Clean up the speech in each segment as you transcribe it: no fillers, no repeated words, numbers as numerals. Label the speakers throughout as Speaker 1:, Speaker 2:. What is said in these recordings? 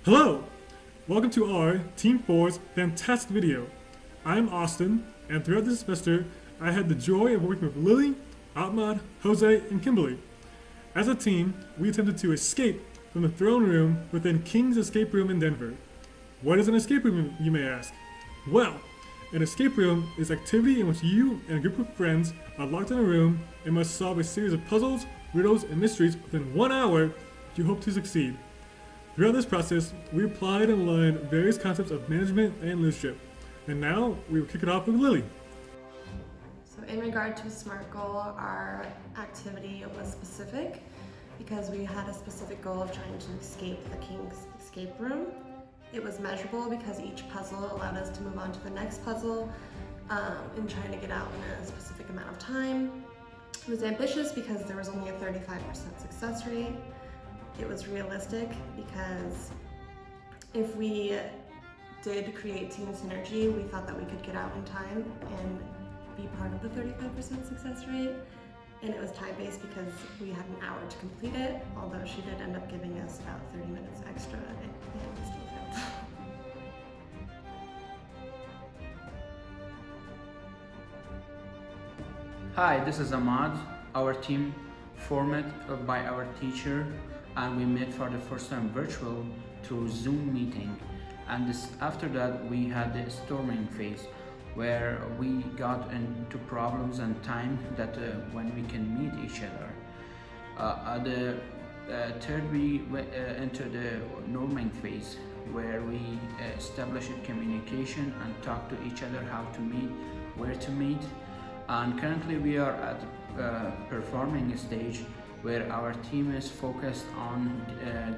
Speaker 1: Hello! Welcome to our Team 4's fantastic video. I'm Austin, and throughout this semester, I had the joy of working with Lilly, Ahmad, Jose, and Kimberly. As a team, we attempted to escape from the throne room within King's escape room in Denver. What is an escape room, you may ask? Well, an escape room is activity in which you and a group of friends are locked in a room and must solve a series of puzzles, riddles, and mysteries within 1 hour if you hope to succeed. Throughout this process, we applied and learned various concepts of management and leadership. And now, we will kick it off with Lilly.
Speaker 2: So in regard to a SMART goal, our activity was specific because we had a specific goal of trying to escape the King's escape room. It was measurable because each puzzle allowed us to move on to the next puzzle and trying to get out in a specific amount of time. It was ambitious because there was only a 35% success rate. It was realistic because if we did create team synergy, we thought that we could get out in time and be part of the 35% success rate. And it was time-based because we had an hour to complete it, although she did end up giving us about 30 minutes extra and we still failed.
Speaker 3: Hi, this is Ahmad. Our team formed by our teacher, and we met for the first time virtual through Zoom meeting. And after that, we had the storming phase, where we got into problems and time that when we can meet each other. The third, we entered the norming phase, where we established communication and talk to each other how to meet, where to meet. And currently we are at performing stage where our team is focused on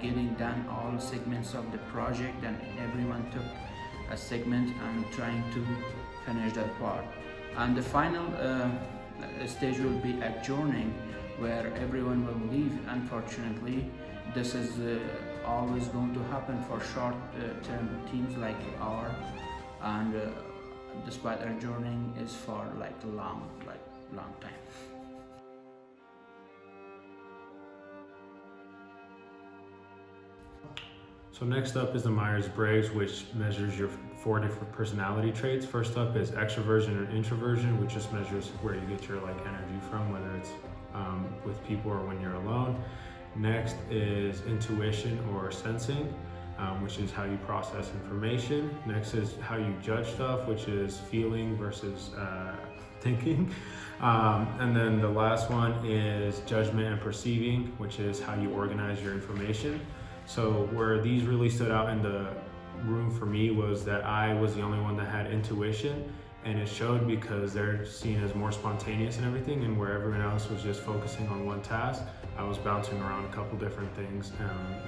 Speaker 3: getting done all segments of the project, and everyone took a segment and trying to finish that part. And the final stage will be adjourning, where everyone will leave. Unfortunately, this is always going to happen for short-term teams like ours, and despite adjourning is for long time.
Speaker 4: So next up is the Myers-Briggs, which measures your 4 different personality traits. First up is extroversion or introversion, which just measures where you get your energy from, whether it's with people or when you're alone. Next is intuition or sensing, which is how you process information.Xt is how you judge stuff, which is feeling versus thinking. And then the last one is judgment and perceiving, which is how you organize your information. So where these really stood out in the room for me was that I was the only one that had intuition, and it showed because they're seen as more spontaneous and everything, and where everyone else was just focusing on one task, I was bouncing around a couple different things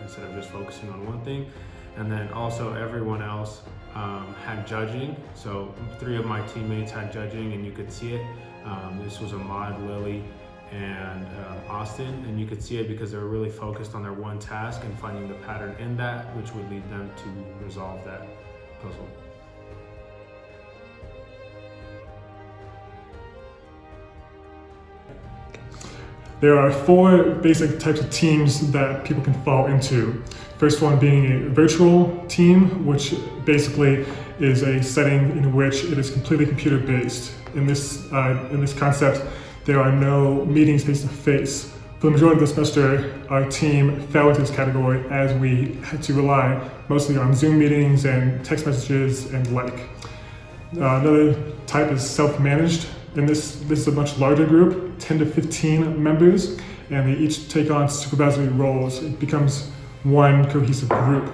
Speaker 4: instead of just focusing on one thing. And then also everyone else had judging. So 3 of my teammates had judging, and you could see it. This was Ahmad, Lilly, and Austin, and you could see it because they were really focused on their one task and finding the pattern in that, which would lead them to resolve that puzzle.
Speaker 1: There are 4 basic types of teams that people can fall into. First one being a virtual team, which basically is a setting in which it is completely computer-based. In this concept, there are no meetings face-to-face. For the majority of the semester, our team fell into this category as we had to rely mostly on Zoom meetings and text messages and like. Another type is self-managed. And this is a much larger group, 10 to 15 members, and they each take on supervisory roles. It becomes one cohesive group.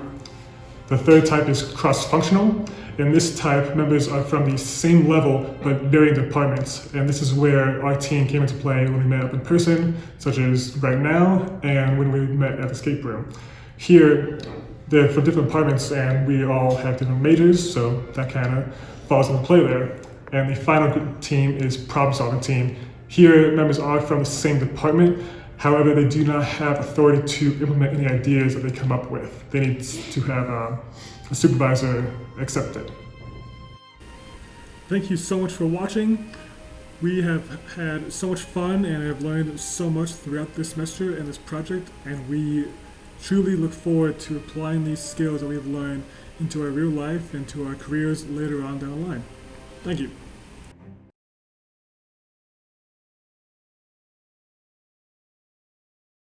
Speaker 1: The third type is cross-functional. In this type, members are from the same level but varying departments, and this is where our team came into play when we met up in person, such as right now, and when we met at the escape room. Here, they're from different departments, and we all have different majors, so that kind of falls into play there. And the final team is problem-solving team. Here, members are from the same department. However, they do not have authority to implement any ideas that they come up with. They need to have a supervisor accept it. Thank you so much for watching. We have had so much fun and have learned so much throughout this semester and this project, and we truly look forward to applying these skills that we've learned into our real life and to our careers later on down the line. Thank you.